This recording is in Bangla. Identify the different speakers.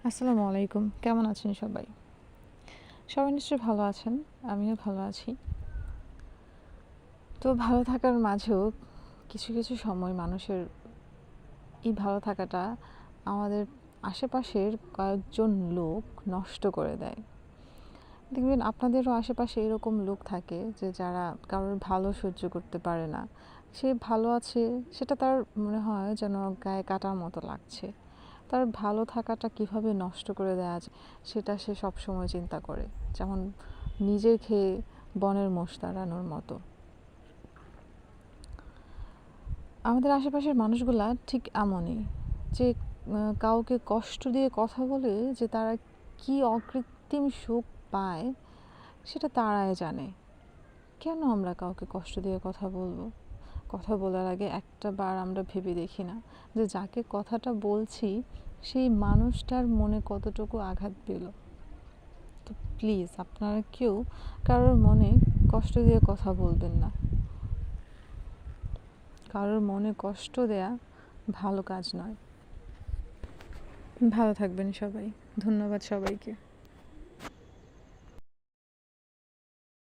Speaker 1: আসসালামু আলাইকুম। কেমন আছেন সবাই? সবাই নিশ্চয়ই ভালো আছেন। আমিও ভালো আছি। তো ভালো থাকার মাঝেও কিছু সময় মানুষের এই ভালো থাকাটা আমাদের আশেপাশের কয়েকজন লোক নষ্ট করে দেয়। দেখবেন আপনাদেরও আশেপাশে এরকম লোক থাকে যে যারা কারোর ভালো সহ্য করতে পারে না। সে ভালো আছে সেটা তার মনে হয় যেন গায়ে কাটার মতো লাগছে। তার ভালো থাকাটা কিভাবে নষ্ট করে দেওয়া যায় সেটা সে সবসময় চিন্তা করে। যেমন নিজে খেয়ে বনের মোষ তাড়ানোর মতো। আমাদের আশেপাশের মানুষগুলা ঠিক এমনই যে কাউকে কষ্ট দিয়ে কথা বলে যে তারা কি অকৃত্রিম সুখ পায় সেটা তারাই জানে। কেন আমরা কাউকে কষ্ট দিয়ে কথা বলবো? কথা বলার আগে একটা বার আমরা ভেবে দেখি না যে যাকে কথাটা বলছি সেই মানুষটার মনে কতটুকু আঘাত পেল? তো প্লিজ আপনারা কেউ কারোর মনে কষ্ট দিয়ে কথা বলবেন না। কারোর মনে কষ্ট দেয়া ভালো কাজ নয়। ভালো থাকবেন সবাই। ধন্যবাদ সবাইকে।